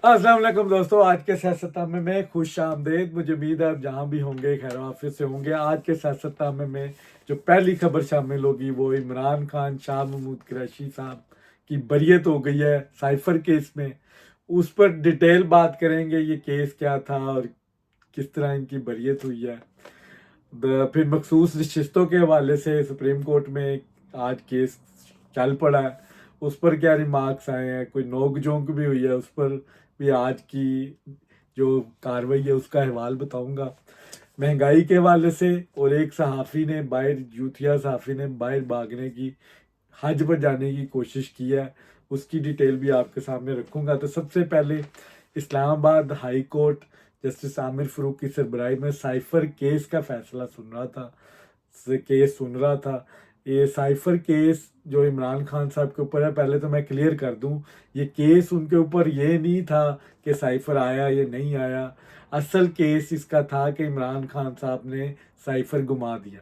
अस्सलाम वालेकुम दोस्तों, आज के सियासतनामे में खुश आमदेद। मुझे उम्मीद है आप जहाँ भी होंगे खैर आफियत से होंगे। आज के सियासतनामे में जो पहली खबर शामिल होगी वो इमरान खान शाह महमूद कुरैशी साहब की बरियत हो गई है साइफर केस में। उस पर डिटेल बात करेंगे, ये केस क्या था और किस तरह इनकी बरियत हुई है। फिर मखसूस नशिस्तों के हवाले से सुप्रीम कोर्ट में आज केस चल पड़ा है, उस पर क्या रिमार्क्स आए हैं, कोई नोक झोंक भी हुई है, उस पर भी आज की जो कार्रवाई है उसका अहवाल बताऊंगा। महंगाई के हवाले से, और एक सहाफ़ी ने बाहर, यूथिया सहाफ़ी ने बाहर भागने की, हज पर जाने की कोशिश की है, उसकी डिटेल भी आपके सामने रखूंगा। तो सबसे पहले Islamabad high court justice Aamir Farooq की सरबराही में साइफर केस का फैसला सुन रहा था। ये साइफर केस जो इमरान खान साहब के ऊपर है, पहले तो मैं क्लियर कर दूं, ये केस उनके ऊपर ये नहीं था कि साइफर आया या नहीं आया। असल केस इसका था कि इमरान खान साहब ने साइफर घुमा दिया।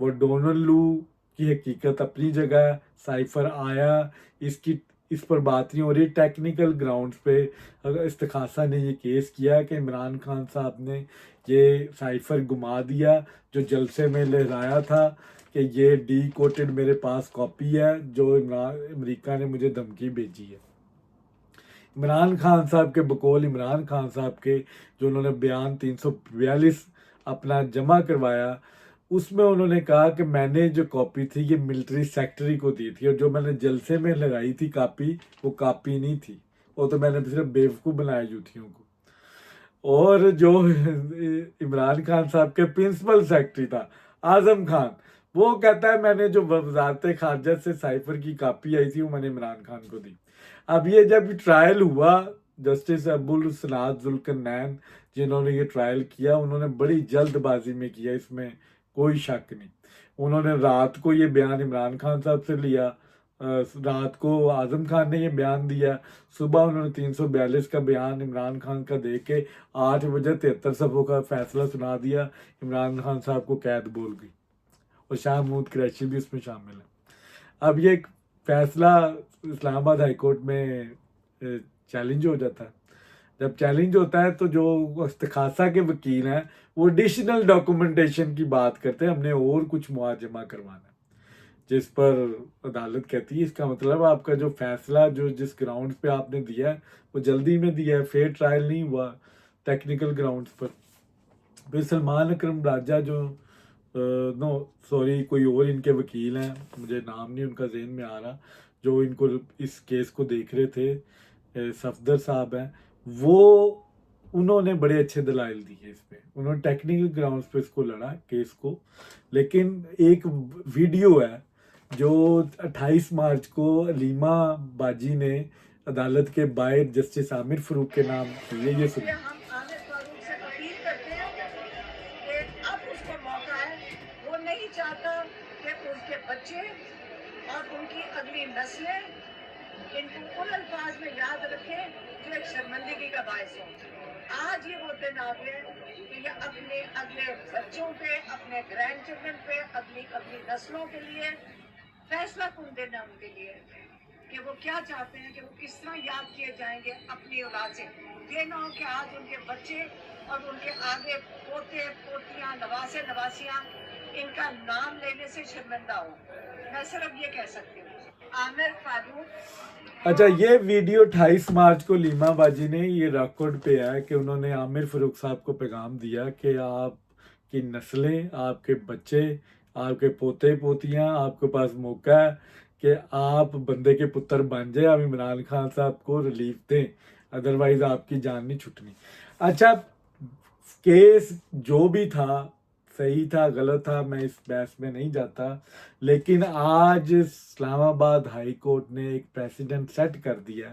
वो डोनाल्ड लू की हकीकत अपनी जगह, साइफर आया, इसकी इस पर बात नहीं हो रही। टेक्निकल ग्राउंड्स पे अगर इस्तिखासा ने ये केस किया कि इमरान खान साहब ने ये साइफर घुमा दिया, जो जलसे में लहराया था कि ये डी कोटेड मेरे पास कॉपी है जो अमेरिका ने मुझे धमकी भेजी है। इमरान खान साहब के बकौल इमरान खान साहब के जो उन्होंने बयान 342 अपना जमा करवाया, उसमें उन्होंने कहा कि मैंने जो कॉपी थी ये मिलिट्री सेक्रेटरी को दी थी, और जो मैंने जलसे में लगाई थी कापी, वो कापी नहीं थी, वो तो मैंने सिर्फ बेवकूफ़ बनाया यूथियों को। और जो इमरान खान साहब के प्रिंसिपल सेक्रेटरी था आजम खान, वो कहता है मैंने जो वजारत खारजा से साइफर की कापी आई थी वो मैंने इमरान खान को दी। अब ये जब ट्रायल हुआ, जस्टिस अब्दुल सनाद जुल्करनैन जिन्होंने ये ट्रायल किया, उन्होंने बड़ी जल्दबाजी में किया, इसमें कोई शक नहीं। उन्होंने रात को ये बयान इमरान खान साहब से लिया, रात को आजम खान ने ये बयान दिया, सुबह उन्होंने 342 का बयान इमरान खान का दे के 8 बजे 73 सफ़ों का फैसला सुना दिया। इमरान खान साहब को कैद बोल गई, और शाह महमूद कुरैशी भी उसमें शामिल है। अब ये फैसला इस्लामाबाद हाई कोर्ट में चैलेंज हो जाता है। जब चैलेंज होता है तो जो इस्तिखासा के वकील हैं वो एडिशनल डॉक्यूमेंटेशन की बात करते हैं, हमने और कुछ मुआजमा करवाना है, जिस पर अदालत कहती है इसका मतलब आपका जो फैसला जो जिस ग्राउंड्स पे आपने दिया है वो जल्दी में दिया है, फेयर ट्रायल नहीं हुआ टेक्निकल ग्राउंड्स पर। फिर सलमान अकरम राजा जो नो सॉरी कोई और इनके वकील हैं, मुझे नाम नहीं उनका ज़हन में आ रहा, जो इनको इस केस को देख रहे थे, सफदर साहब हैं वो, उन्होंने बड़े अच्छे दलाइल दिए इस पे, उन्होंने टेक्निकल ग्राउंड्स पे इसको लड़ा केस को। लेकिन एक वीडियो है जो 28 मार्च को अलीमा बाजी ने अदालत के बाहर जस्टिस आमिर फ़ारूक के नाम की है, ये सुनिए। हम आमिर फारूक से अपील करते हैं कि अब उसको मौका है। वो नहीं चाहता कि उसके बच्चे और उनकी अगली नस्लें इनको उन अल्फाज में याद रखें जो एक शर्मिंदगी का बायस हो। आज ये वो दिन आ गए कि ये अपने अगले बच्चों पे, अपने ग्रैंड चिल्ड्रन पे, अगली अगली नस्लों के लिए फैसला कौन देना उनके लिए कि वो क्या चाहते हैं, कि वो किस तरह याद किए जाएंगे अपनी औलाद से। ये ना हो कि आज उनके बच्चे और उनके आगे पोते पोतियां, नवासे नवासियां इनका नाम लेने से शर्मिंदा हो। मैं सिर्फ ये कह सकती हूँ आमिर फारूक। अच्छा, ये वीडियो 28 मार्च को लीमा बाजी ने ये रिकॉर्ड पे है कि उन्होंने आमिर फ़ारूक साहब को पैगाम दिया कि आपकी नस्लें, आपके बच्चे, आपके पोते पोतियां, आपके पास मौका है कि आप बंदे के पुत्र बन जाए, आप इमरान खान साहब को रिलीफ दें, अदरवाइज आपकी जान नहीं छुटनी। अच्छा, केस जो भी था, सही था गलत था, मैं इस बहस में नहीं जाता, लेकिन आज इस्लामाबाद हाई कोर्ट ने एक प्रेसिडेंट सेट कर दिया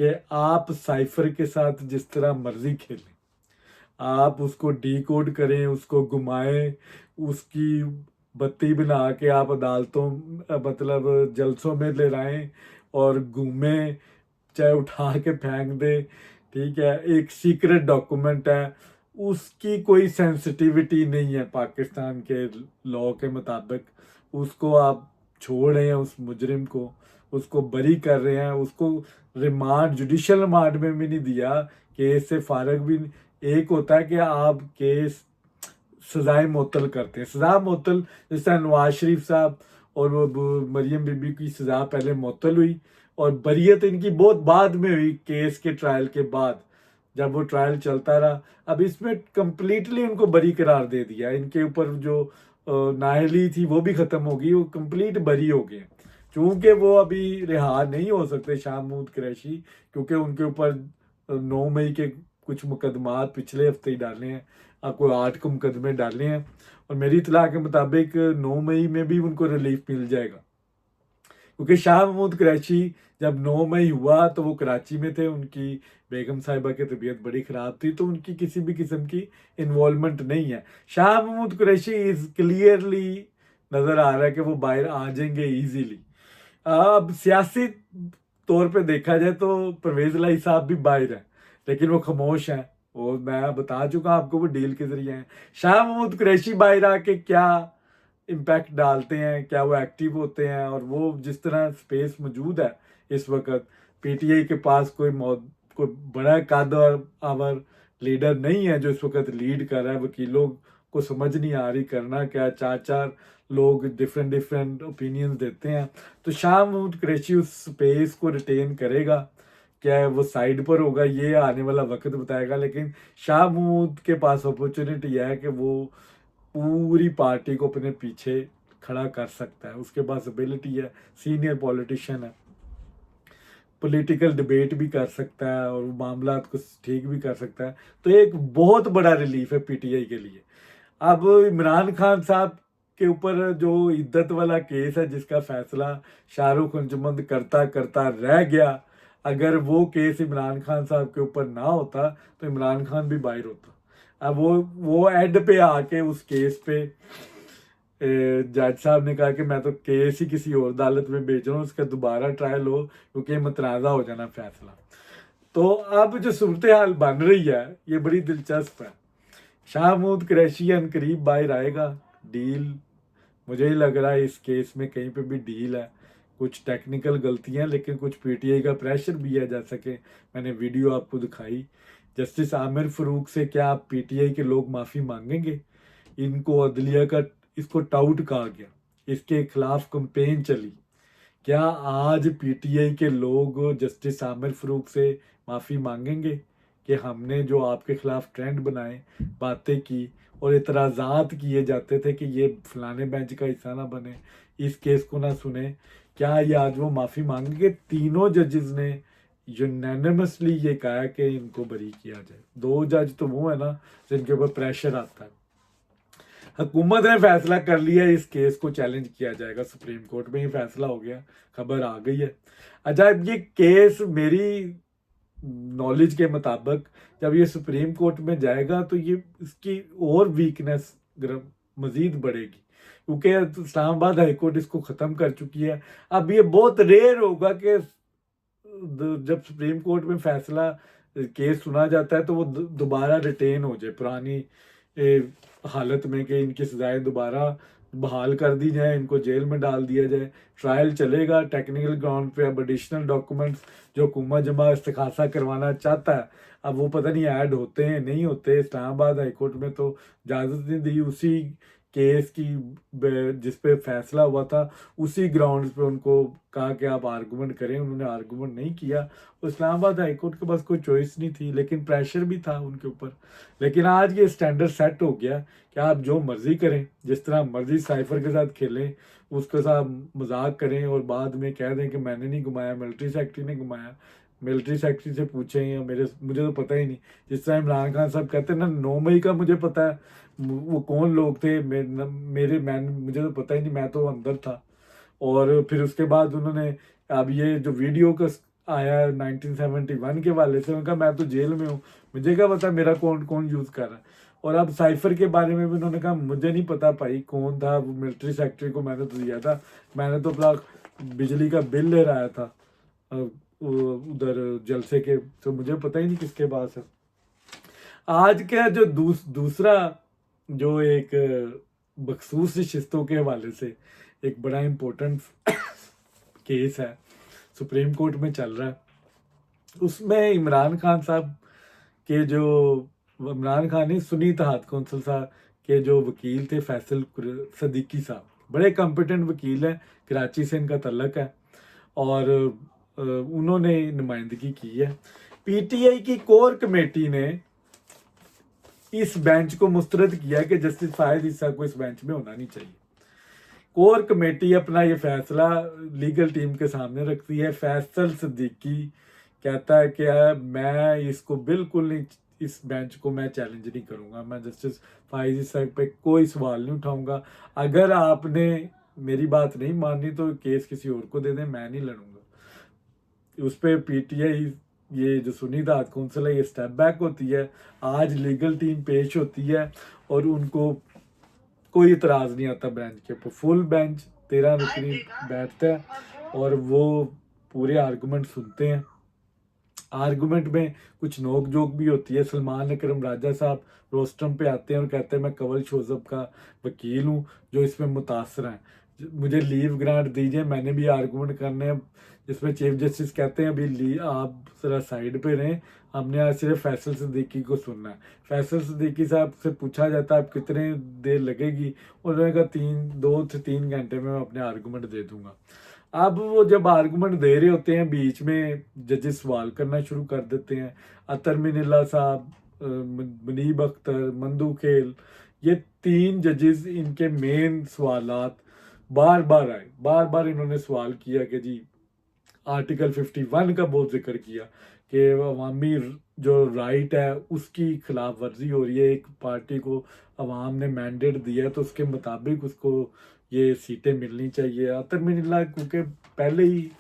कि आप साइफर के साथ जिस तरह मर्जी खेलें, आप उसको डी कोड करें, उसको घुमाएं, उसकी बत्ती बना के आप अदालतों मतलब जलसों में ले आएं और घूमें, चाहे उठा के फेंक दे, ठीक है, एक सीक्रेट डॉक्यूमेंट है, उसकी कोई सेंसिटिविटी नहीं है पाकिस्तान के लॉ के मुताबिक। उसको आप छोड़ें उस मुजरिम को, उसको बरी कर रहे हैं, उसको रिमांड, जुडिशल रिमांड में भी नहीं दिया, केस से फारग भी नहीं। एक होता है कि आप केस सजाए मुअत्तल करते हैं, सजा मुअत्तल, जैसे नवाज शरीफ साहब और वो मरियम बीबी की सजा पहले मुअत्तल हुई और बरियत इनकी बहुत बाद में हुई, केस के ट्रायल के बाद, जब वो ट्रायल चलता रहा। अब इसमें कंप्लीटली उनको बरी करार दे दिया, इनके ऊपर जो नाअहली थी वो भी खत्म हो गई, वो कंप्लीट बरी हो गए। चूंकि वो अभी रिहा नहीं हो सकते शाह महमूद कुरैशी, क्योंकि उनके ऊपर 9 मई के कुछ मुकदमात पिछले हफ्ते ही डाले हैं, आपको 8 को मुकदमे डाले हैं, और मेरी इतला के मुताबिक 9 मई में भी उनको रिलीफ मिल जाएगा, क्योंकि शाह महमूद कुरैशी जब 9 मई हुआ तो वो कराची में थे, उनकी बेगम साहिबा की तबीयत बड़ी ख़राब थी, तो उनकी किसी भी किस्म की इन्वॉल्वमेंट नहीं है। शाह महमूद कुरैशी इज क्लियरली नज़र आ रहा है कि वो बाहर आ जाएंगे ईजीली। अब सियासी तौर पे देखा जाए तो परवेज लाई साहब भी बाहर हैं, लेकिन वो खामोश हैं, वो मैं बता चुका आपको वो डील के जरिए हैं। शाह महमूद कुरैशी बाहर आके क्या इम्पैक्ट डालते हैं, क्या वो एक्टिव होते हैं, और वो जिस तरह स्पेस मौजूद है इस वक्त, पीटीआई के पास कोई बड़ा कद और आवर लीडर नहीं है जो इस वक्त लीड कर रहा है। वकीलों को समझ नहीं आ रही करना क्या, चार चार लोग डिफरेंट ओपिनियंस देते हैं। तो शाह महमूद कुरैशी उस स्पेस को रिटेन करेगा, क्या वो साइड पर होगा ये आने वाला वक्त बताएगा, लेकिन शाह महमूद के पास अपॉर्चुनिटी है कि वो पूरी पार्टी को अपने पीछे खड़ा कर सकता है, उसके पास एबिलिटी है, सीनियर पॉलिटिशियन है, पॉलिटिकल डिबेट भी कर सकता है और मामला को ठीक भी कर सकता है। तो एक बहुत बड़ा रिलीफ है पीटीआई के लिए। अब इमरान खान साहब के ऊपर जो इद्दत वाला केस है, जिसका फैसला शाहरुख अंजुमन करता करता रह गया, अगर वो केस इमरान खान साहब के ऊपर ना होता तो इमरान खान भी बाहर होता। अब वो एंड पे आके उस केस पे जज साहब ने कहा कि मैं तो केस ही किसी और अदालत में भेज रहा हूँ, उसका दोबारा ट्रायल हो, क्योंकि मतनाज़ा हो जाना फैसला। तो अब जो सूरत हाल बन रही है ये बड़ी दिलचस्प है। शाह महमूद कुरैशी अनकरीब बाहर आएगा, डील मुझे ही लग रहा है इस केस में कहीं पे भी डील है। कुछ टेक्निकल गलतियां, लेकिन कुछ पीटीआई का प्रेशर भी है, जैसा कि मैंने वीडियो आपको दिखाई। जस्टिस आमिर फरूक से क्या आप पीटीआई के लोग माफ़ी मांगेंगे? इनको अदलिया का इसको टाउट कहा गया, इसके खिलाफ कंपेन चली, क्या आज पीटीआई के लोग जस्टिस आमिर फरूक से माफ़ी मांगेंगे कि हमने जो आपके खिलाफ ट्रेंड बनाए, बातें की और इतराज़ात किए जाते थे कि ये फलाने बेंच का हिस्सा ना बने, इस केस को ना सुने, क्या ये आज वो माफ़ी मांगेंगे? तीनों जजेस ने यूनानिमसली ये कहा कि इनको बरी किया जाए। 2 जज तो वो है ना जिनके ऊपर प्रेशर आता है। हुकूमत ने फैसला कर लिया, इस केस को चैलेंज किया जाएगा सुप्रीम कोर्ट में, ही फैसला हो गया, खबर आ गई है। अच्छा, ये केस मेरी नॉलेज के मुताबिक जब ये सुप्रीम कोर्ट में जाएगा तो ये इसकी और वीकनेस मजीद बढ़ेगी, क्योंकि इस्लामाबाद हाई कोर्ट इसको ख़त्म कर चुकी है। अब ये बहुत रेयर होगा कि जब सुप्रीम कोर्ट में फैसला केस सुना जाता है तो वो दोबारा रिटेन हो जाए पुरानी हालत में, कि इनकी सजाएं दोबारा बहाल कर दी जाए, इनको जेल में डाल दिया जाए। ट्रायल चलेगा टेक्निकल ग्राउंड पे। अब एडिशनल डॉक्यूमेंट्स जो हुकूमत जमा इस्तिखासा करवाना चाहता है, अब वो पता नहीं ऐड होते हैं नहीं होते। इस्लामाबाद हाईकोर्ट में तो इजाज़त नहीं दी, उसी केस की जिस पे फैसला हुआ था उसी ग्राउंड्स पे उनको कहा कि आप आर्गूमेंट करें, उन्होंने आर्गूमेंट नहीं किया। इस्लामाबाद हाईकोर्ट के पास कोई चॉइस नहीं थी, लेकिन प्रेशर भी था उनके ऊपर। लेकिन आज ये स्टैंडर्ड सेट हो गया कि आप जो मर्जी करें, जिस तरह मर्जी साइफर के साथ खेलें, उसके साथ मजाक करें और बाद में कह दें कि मैंने नहीं घुमाया, मिलिट्री सेक्रेटरी ने घुमाया। मिलिट्री सेक्रेटरी से पूछें या मुझे तो पता ही नहीं। जिस तरह इमरान खान साहब कहते हैं ना 9 मई का मुझे पता है, वो कौन लोग थे मुझे तो पता ही नहीं, मैं तो अंदर था। और फिर उसके बाद उन्होंने अब ये जो वीडियो का आया 1971 के वाले से, उनका मैं तो जेल में हूँ, मुझे क्या पता मेरा कौन कौन यूज़ कर रहा है। और अब साइफर के बारे में भी उन्होंने कहा मुझे नहीं पता भाई कौन था, वो मिलिट्री सेक्रेटरी को मैंने तो दिया था, मैंने तो अपना बिजली का बिल ले रहा था उधर जलसे के, तो मुझे पता ही नहीं किसके पास है। आज का जो दूसरा जो एक बखसूस शिस्तों के हवाले से एक बड़ा इम्पोर्टेंट केस है, सुप्रीम कोर्ट में चल रहा है, उसमें इमरान खान साहब के जो इमरान खान नहीं, सुन्नी इत्तेहाद कौंसिल साहब के जो वकील थे फैसल सदीकी साहब, बड़े कॉम्पिटेंट वकील हैं, कराची से इनका तल्लक है और उन्होंने नुमाइंदगी की है। पीटीआई की कोर कमेटी ने इस बेंच को मुस्तरद किया कि जस्टिस फाहिद ईसा को इस बेंच में होना नहीं चाहिए। कोर कमेटी अपना ये फैसला लीगल टीम के सामने रखती है। फैसल सिद्दीकी कहता है कि मैं इसको बिल्कुल नहीं, इस बेंच को मैं चैलेंज नहीं करूंगा, मैं जस्टिस फाहिद ईसा पे कोई सवाल नहीं उठाऊंगा। अगर आपने मेरी बात नहीं मानी तो केस किसी और को दे दें, मैं नहीं लड़ूंगा। उस पर पीटीआई ये जो सुन्नी इत्तेहाद कौंसिल है ये स्टेप बैक होती है। आज लीगल टीम पेश होती है और उनको कोई इतराज नहीं आता बेंच के ऊपर। फुल बेंच 13 रुकनी बैठता है और वो पूरे आर्गूमेंट सुनते हैं। आर्गूमेंट में कुछ नोक जोक भी होती है। सलमान अकरम राजा साहब रोस्टम पे आते हैं और कहते हैं मैं कंवल शोजब का वकील हूँ जो इसमें मुतासर हैं, मुझे लीव ग्रांट दीजिए, मैंने भी आर्गूमेंट करने हैं। जिसमें चीफ जस्टिस कहते हैं अभी आप जरा साइड पे रहें, हमने आज सिर्फ फैसल सिद्दीकी को सुनना है। फैसल सिद्दीकी साहब से पूछा जाता है आप कितने देर लगेगी, उन्होंने कहा 2 से 3 घंटे में मैं अपने आर्गूमेंट दे दूंगा। अब वो जब आर्गूमेंट दे रहे होते हैं बीच में जजेस सवाल करना शुरू कर देते हैं। अतर मिनिल्ला साहब, मुनीब अख्तर, मंदू खेल, ये 3 जजेस इनके मेन सवालात बार बार इन्होंने सवाल किया कि जी आर्टिकल 51 का बहुत जिक्र किया कि अवामी जो राइट है उसकी खिलाफ वर्जी हो रही है। एक पार्टी को अवाम ने मैंडेट दिया तो उसके मुताबिक उसको ये सीटें मिलनी चाहिए। अतर मिनिल्ला क्योंकि पहले ही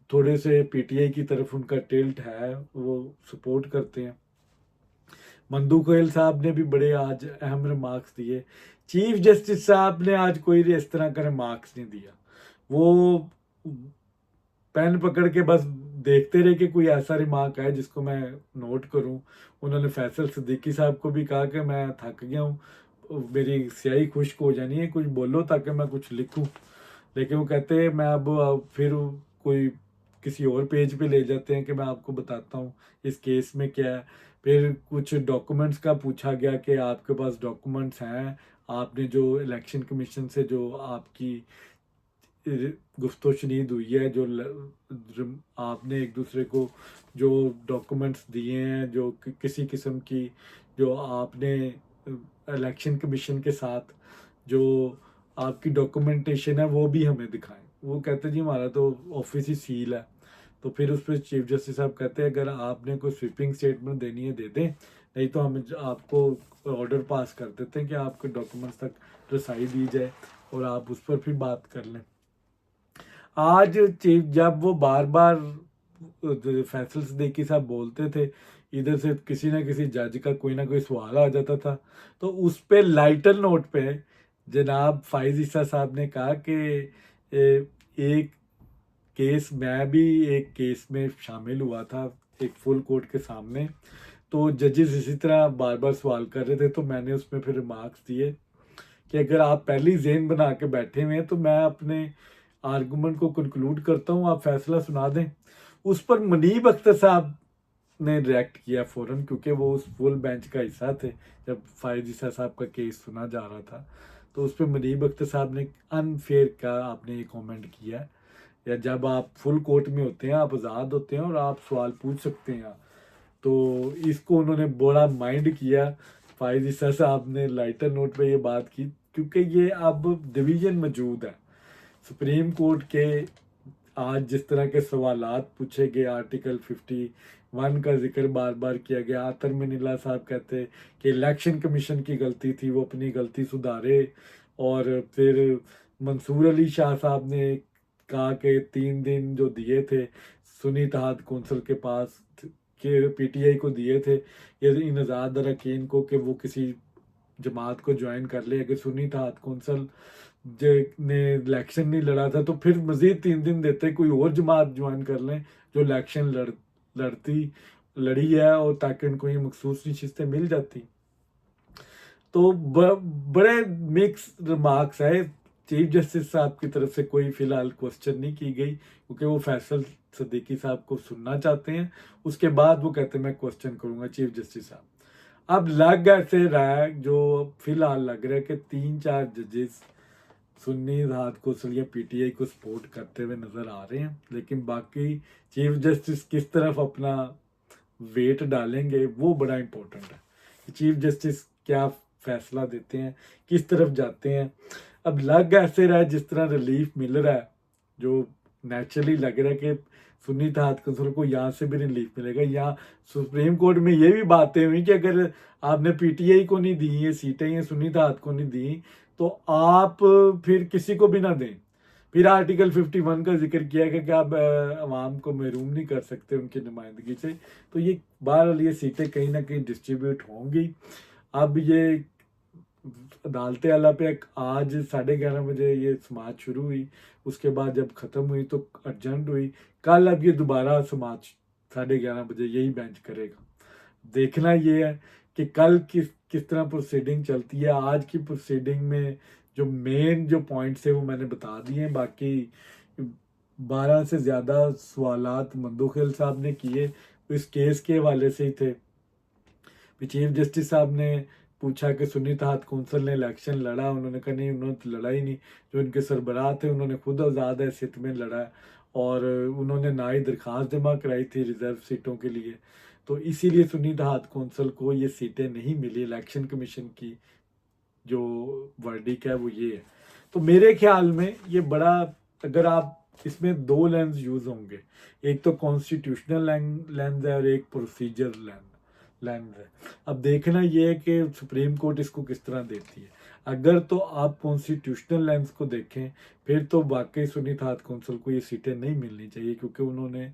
थोड़े से पीटीआई की तरफ उनका टिल्ट है, वो सपोर्ट करते हैं। मंदू गोयल साहब ने भी बड़े आज अहम रिमार्क्स दिए। चीफ जस्टिस साहब ने आज कोई इस तरह का रिमार्क्स नहीं दिया, वो पेन पकड़ के बस देखते रहे कि कोई ऐसा रिमार्क आए जिसको मैं नोट करूं। उन्होंने फैसल सिद्दीकी साहब को भी कहा कि मैं थक गया हूँ, मेरी स्याही खुश्क हो जानी है, कुछ बोलो ताकि मैं कुछ लिखूं। लेकिन वो कहते हैं मैं अब फिर कोई किसी और पेज पे ले जाते हैं कि मैं आपको बताता हूँ इस केस में क्या है। फिर कुछ डॉक्यूमेंट्स का पूछा गया कि आपके पास डॉक्यूमेंट्स हैं, आपने जो इलेक्शन कमीशन से जो आपकी गुफ्तो शनीद हुई है, जो आपने एक दूसरे को जो डॉक्यूमेंट्स दिए हैं, जो किसी किस्म की जो आपने इलेक्शन कमीशन के साथ जो आपकी डॉक्यूमेंटेशन है वो भी हमें दिखाएं। वो कहते जी हमारा तो ऑफिस ही सील है। तो फिर उस पर चीफ जस्टिस साहब कहते हैं अगर आपने कोई स्वीपिंग स्टेटमेंट देनी है दे दें, नहीं तो हम आपको ऑर्डर पास कर देते हैं कि आपके डॉक्यूमेंट्स तक रसाई दी जाए और आप उस पर फिर बात कर लें। आज चीफ जब वो बार बार फैसल सिद्दीकी साहब बोलते थे, इधर से किसी ना किसी जज का कोई ना कोई सवाल आ जाता था, तो उस पे लाइटर नोट पे जनाब फाइज ईसा साहब ने कहा कि एक केस, मैं भी एक केस में शामिल हुआ था एक फुल कोर्ट के सामने, तो जजेस इसी तरह बार बार सवाल कर रहे थे, तो मैंने उसमें फिर रिमार्क्स दिए कि अगर आप पहली जेन बना के बैठे हुए हैं तो मैं अपने आर्गूमेंट को कंक्लूड करता हूँ, आप फैसला सुना दें। उस पर मुनीब अख्तर साहब ने रिएक्ट किया फ़ौरन, क्योंकि वो उस फुल बेंच का हिस्सा थे जब फायद ईसा साहब का केस सुना जा रहा था। तो उस पर मुनीब अख्तर साहब ने अनफेयर का आपने ये कमेंट किया, या जब आप फुल कोर्ट में होते हैं आप आज़ाद होते हैं और आप सवाल पूछ सकते हैं, तो इसको उन्होंने बड़ा माइंड किया। फायद ईसा साहब ने लाइटर नोट पे ये बात की, क्योंकि ये अब डिवीज़न मौजूद है सुप्रीम कोर्ट के। आज जिस तरह के सवालात पूछे गए, आर्टिकल 51 का जिक्र बार बार किया गया। अतर मिनिल्ला साहब कहते कि इलेक्शन कमीशन की गलती थी, वो अपनी गलती सुधारे। और फिर मंसूर अली शाह साहब ने कहा कि 3 दिन जो दिए थे सुन्नी इत्तेहाद कौंसिल के पास के पीटीआई को दिए थे ये इन आज़ाद अरकान को कि वो किसी जमात को ज्वाइन कर ले। अगर सुन्नी इत्तेहाद कौंसिल ने इलेक्शन नहीं लड़ा था तो फिर मज़ीद 3 दिन देते, कोई और जमात ज्वाइन कर लें जो इलेक्शन लड़ी है, और ताकि उनको ये मखसूस नशिस्तें मिल जाती। तो बड़े मिक्स रिमार्क्स है। चीफ जस्टिस साहब की तरफ से कोई फिलहाल क्वेश्चन नहीं की गई, क्योंकि वो फैसल सिद्दीकी साहब को सुनना चाहते हैं। उसके बाद वो कहते हैं मैं क्वेश्चन करूंगा चीफ जस्टिस साहब। अब लग ऐसे रहा है, जो फिलहाल लग रहा है कि 3-4 जजेस सुन्नी राहत कौंसल या पीटीआई को सपोर्ट करते हुए नजर आ रहे हैं, लेकिन बाकी चीफ जस्टिस किस तरफ अपना वेट डालेंगे वो बड़ा इंपॉर्टेंट है कि चीफ जस्टिस क्या फैसला देते हैं, किस तरफ जाते हैं। अब लग ऐसे रहा है जिस तरह रिलीफ मिल रहा है, जो नेचुरली लग रहा है कि सुन्नी राहत कौंसल को यहाँ से भी रिलीफ मिलेगा। यहाँ सुप्रीम कोर्ट में ये भी बातें हुई कि अगर आपने पीटीआई को नहीं दी ये सीटें, ये सुन्नी राहत को नहीं दी, तो आप फिर किसी को भी ना दें। फिर आर्टिकल 51 का जिक्र किया कि आप अवाम को महरूम नहीं कर सकते उनकी नुमाइंदगी से। तो ये बहरहाल ये सीटें कहीं ना कहीं डिस्ट्रीब्यूट होंगी। अब ये अदालत आला पे आज 11:30 बजे ये समाज शुरू हुई, उसके बाद जब ख़त्म हुई तो अर्जेंट हुई। कल अब ये दोबारा समाज 11:30 बजे यही बेंच करेगा। देखना ये है कि कल किस तरह प्रोसीडिंग चलती है। आज की प्रोसीडिंग में जो मेन जो पॉइंट्स है वो मैंने बता दिए हैं। बाकी 12 से ज़्यादा सवालात मंदोखेल साहब ने किए, इस केस के हवाले से ही थे। चीफ जस्टिस साहब ने पूछा कि सुन्नी राहत कौंसल ने इलेक्शन लड़ा, उन्होंने कहा नहीं, उन्होंने तो लड़ा ही नहीं। जो इनके सरबराह थे उन्होंने खुद आज़ाद हैसियत में लड़ा है, और उन्होंने ना ही दरख्वास्त जमा कराई थी रिजर्व सीटों के लिए। तो इसीलिए सुन्नी राहत कौंसल को ये सीटें नहीं मिली। इलेक्शन कमीशन की जो वर्डिक है वो ये है। तो मेरे ख्याल में ये बड़ा, अगर आप इसमें 2 लेंस यूज़ होंगे, एक तो कॉन्स्टिट्यूशनल लेंस है और एक प्रोसीजर लेंस है। अब देखना ये है कि सुप्रीम कोर्ट इसको किस तरह देती है। अगर तो आप कॉन्स्टिट्यूशनल लेंस को देखें, फिर तो वाकई सुन्नी राहत कौंसल को ये सीटें नहीं मिलनी चाहिए, क्योंकि उन्होंने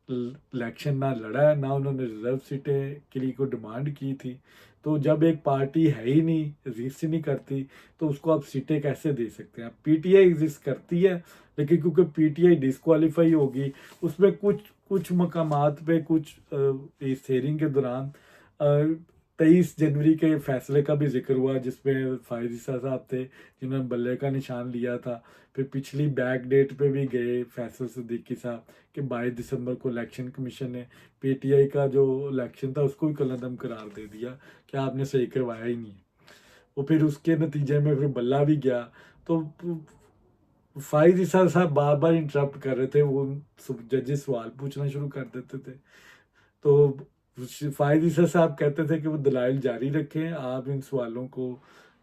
इलेक्शन ना लड़ा है, ना उन्होंने रिजर्व सीटें के लिए कोई डिमांड की थी। तो जब एक पार्टी है ही नहीं, एग्जिस्ट ही नहीं करती, तो उसको आप सीटें कैसे दे सकते हैं। पीटीआई एग्जिस्ट करती है, लेकिन क्योंकि पीटीआई डिस्क्वालीफाई होगी, उसमें कुछ मकामात पे कुछ इस हेयरिंग के दौरान 23 जनवरी के फैसले का भी जिक्र हुआ, जिसमें फायद ईसा साहब थे जिन्होंने बल्ले का निशान लिया था। फिर पिछली बैक डेट पे भी गए फैसल सिद्दीकी साहब कि 22 दिसंबर को इलेक्शन कमीशन ने पीटीआई का जो इलेक्शन था उसको ही कलअदम करार दे दिया कि आपने सही करवाया ही नहीं। वो फिर उसके नतीजे में फिर बल्ला भी गया। तो फायद ईसा साहब बार बार इंटरप्ट कर रहे थे, वो जजेस सवाल पूछना शुरू कर देते थे। तो फायद ईसा साहब कहते थे कि वो दलाइल जारी रखें, आप इन सवालों को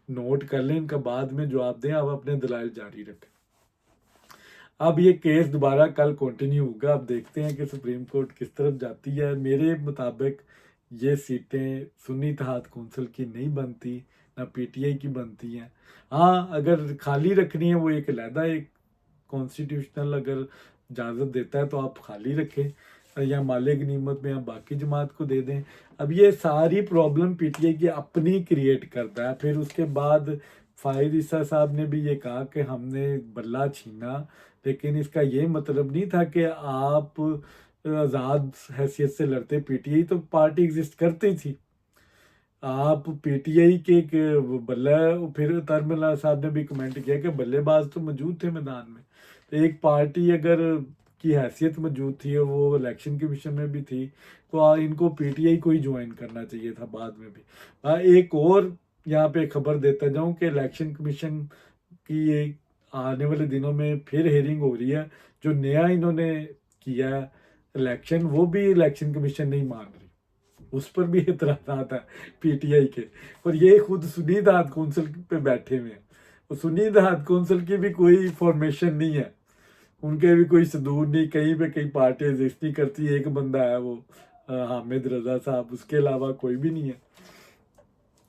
नोट कर लें, इनका बाद में जवाब दें, आप अपने दलाइल जारी रखें। अब ये केस दोबारा कल कंटिन्यू होगा। अब देखते हैं कि सुप्रीम कोर्ट किस तरफ जाती है। मेरे मुताबिक ये सीटें सुन्नी राहत कौंसल की नहीं बनती, ना पीटीआई की बनती हैं। हाँ, अगर खाली रखनी है वो एक अलहदा, एक कॉन्स्टिट्यूशनल अगर इजाज़त देता है तो आप खाली रखें, या माले गनीमत में आप बाकी जमात को दे दें। अब ये सारी प्रॉब्लम पीटीआई की अपनी क्रिएट करता है। फिर उसके बाद फायद ईसा साहब ने भी ये कहा कि हमने बल्ला छीना, लेकिन इसका ये मतलब नहीं था कि आप आज़ाद हैसियत से लड़ते। पीटीआई तो पार्टी एग्जिस्ट करती थी, आप पीटीआई के बल्ला। फिर तरमला साहब ने भी कमेंट किया कि बल्लेबाज तो मौजूद थे मैदान में। तो एक पार्टी अगर की हैसियत मौजूद थी और वो इलेक्शन कमीशन में भी थी, तो इनको पीटीआई को ही ज्वाइन करना चाहिए था बाद में भी। एक और यहाँ पे खबर देता जाऊँ कि इलेक्शन कमीशन की आने वाले दिनों में फिर हेयरिंग हो रही है। जो नया इन्होंने किया इलेक्शन, वो भी इलेक्शन कमीशन नहीं मान रही, उस पर भी इतराज़ात है पीटीआई के। और ये खुद सुन्नी राहत कौंसल पे बैठे हुए हैं। और सुन्नी राहत कौंसल की भी कोई फॉर्मेशन नहीं है, उनके भी कोई सदूर नहीं, कहीं पे कई पार्टी एग्जिस्ट नहीं करती। एक बंदा है वो हामिद रजा साहब, उसके अलावा कोई भी नहीं है।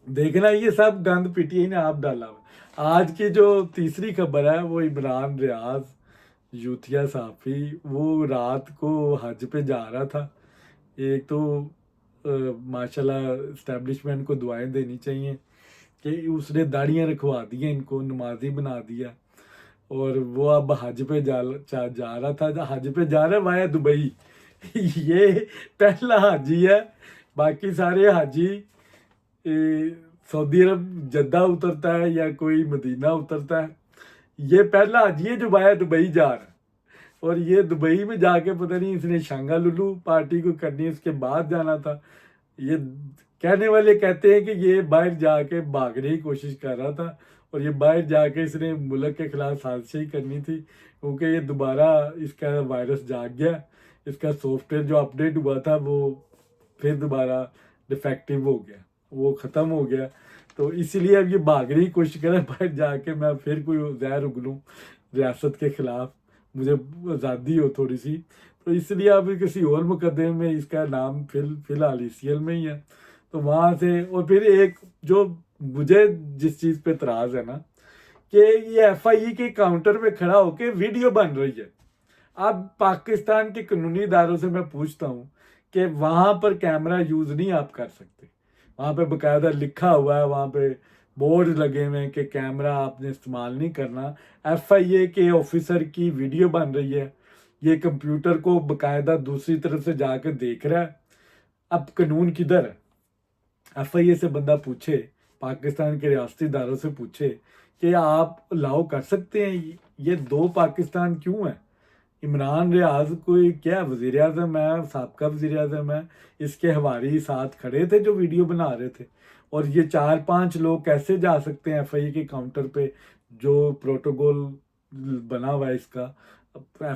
देखना ये सब गंद पीटीआई ने आप डाला हुआ। आज की जो तीसरी खबर है वो इमरान रियाज यूथिया साफी, वो रात को हज पे जा रहा था। एक तो माशाल्लाह इस्टेब्लिशमेंट को दुआएं देनी चाहिए कि उसने दाढ़ियाँ रखवा दी हैं, इनको नमाजी बना दिया। और वो अब हज पे जा रहा था, हज पे जा रहा है वाया दुबई। ये पहला हाजी है, बाकी सारे हाजी सऊदी अरब जद्दा उतरता है या कोई मदीना उतरता है, ये पहला ये जो आया दुबई जा रहा है, और ये दुबई में जाके पता नहीं इसने शांगा लुलू पार्टी को करनी है, उसके बाद जाना था। ये कहने वाले कहते हैं कि ये बाहर जाके भागने की कोशिश कर रहा था, और ये बाहर जाके इसने मुल्क के खिलाफ साजिश ही करनी थी, क्योंकि ये दोबारा इसका वायरस जाग गया। इसका सॉफ्टवेयर जो अपडेट हुआ था वो फिर दोबारा डिफेक्टिव हो गया, वो ख़त्म हो गया। तो इसीलिए अब ये भागने की कोशिश कर रहा है बाहर जाके मैं फिर कोई जहर उगलूँ रियासत के खिलाफ, मुझे आज़ादी हो थोड़ी सी। तो इसलिए अब किसी और मुकदमे में इसका नाम फिलहाल ECL में ही है। तो वहाँ से, और फिर एक जो मुझे जिस चीज़ पे एतराज़ है ना, कि ये FIE के काउंटर पे खड़ा होके वीडियो बन रही है। अब पाकिस्तान के कानूनी इदारों से मैं पूछता हूँ कि वहाँ पर कैमरा यूज़ नहीं आप कर सकते, वहाँ पे बकायदा लिखा हुआ है, वहाँ पे बोर्ड लगे हुए हैं कि कैमरा आपने इस्तेमाल नहीं करना। FIA के ऑफिसर की वीडियो बन रही है, ये कंप्यूटर को बकायदा दूसरी तरफ से जाकर देख रहा है। अब कानून किधर है? FIA से बंदा पूछे, पाकिस्तान के रियासती इदारों से पूछे कि आप अलाउ कर सकते हैं, ये दो पाकिस्तान क्यों है? इमरान रियाज कोई क्या वजीर आजम है, साबका वजीर आजम है, इसके हवारी साथ खड़े थे जो वीडियो बना रहे थे, और ये 4-5 लोग कैसे जा सकते हैं FIA के काउंटर पे? जो प्रोटोकॉल बना हुआ है इसका,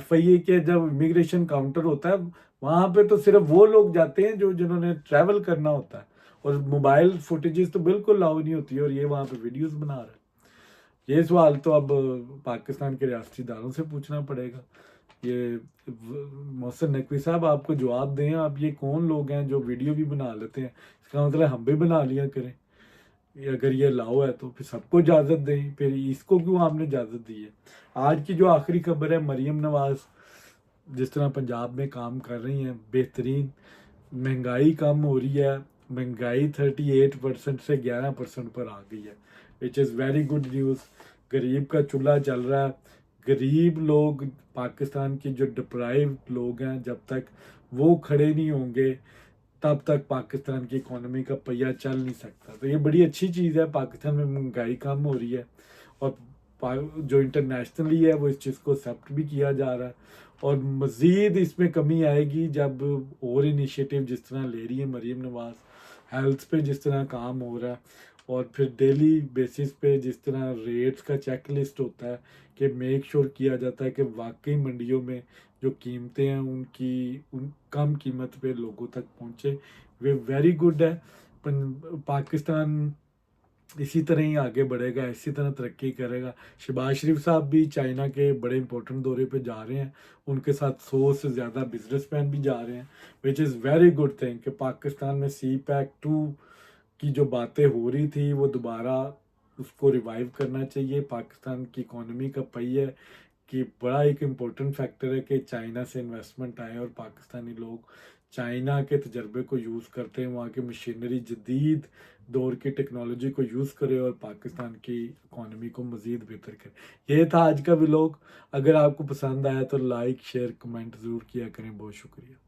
FIA के जब इमिग्रेशन काउंटर होता है वहाँ पे तो सिर्फ वो लोग जाते हैं जो जिन्होंने ट्रैवल करना होता है, और मोबाइल फुटेजेस तो बिल्कुल अलाउ नहीं होती है, और ये वहाँ पे वीडियोस बना रहे हैं। ये सवाल तो अब पाकिस्तान के रियासती इदारों से पूछना पड़ेगा। ये मोहसिन नकवी साहब आपको जवाब दें, आप ये कौन लोग हैं जो वीडियो भी बना लेते हैं? इसका मतलब हम भी बना लिया करें। अगर ये लाओ है तो फिर सबको इजाज़त दें, फिर इसको क्यों आपने इजाज़त दी है? आज की जो आखिरी खबर है, मरीम नवाज़ जिस तरह पंजाब में काम कर रही हैं बेहतरीन, महंगाई कम हो रही है, महंगाई 38% से 11% पर आ गई है, which is very good news. गरीब का चूल्हा चल रहा है। गरीब लोग, पाकिस्तान के जो डिप्राइव्ड लोग हैं, जब तक वो खड़े नहीं होंगे तब तक पाकिस्तान की इकोनॉमी का पहिया चल नहीं सकता। तो ये बड़ी अच्छी चीज़ है, पाकिस्तान में महंगाई कम हो रही है, और जो इंटरनेशनली है वो इस चीज़ को एक्सेप्ट भी किया जा रहा है। और मज़ीद इसमें कमी आएगी जब और इनिशिएटिव जिस तरह ले रही है मरीम नवाज़, हेल्थ पे जिस तरह काम हो रहा है, और फिर डेली बेसिस पे जिस तरह रेट्स का चेक लिस्ट होता है कि मेक श्योर किया जाता है कि वाकई मंडियों में जो कीमतें हैं उन कम कीमत पे लोगों तक पहुँचे, वे वेरी गुड है। पाकिस्तान इसी तरह ही आगे बढ़ेगा, इसी तरह तरक्की करेगा। शहबाज शरीफ साहब भी चाइना के बड़े इंपॉर्टेंट दौरे पे जा रहे हैं, उनके साथ 100 से ज़्यादा बिजनेसमैन भी जा रहे हैं, which is very good thing कि पाकिस्तान में CPEC 2 की जो बातें हो रही थी वो दोबारा उसको रिवाइव करना चाहिए। पाकिस्तान की इकोनॉमी का पहिया कि बड़ा एक इम्पोर्टेंट फैक्टर है कि चाइना से इन्वेस्टमेंट आए, और पाकिस्तानी लोग चाइना के तजर्बे को यूज़ करते हैं, वहाँ की मशीनरी, जदीद दौर की टेक्नोलॉजी को यूज़ करें और पाकिस्तान की इकोनॉमी को मज़ीद बेहतर करें। ये था आज का व्लॉग। अगर आपको पसंद आया तो लाइक शेयर कमेंट ज़रूर किया करें। बहुत शुक्रिया।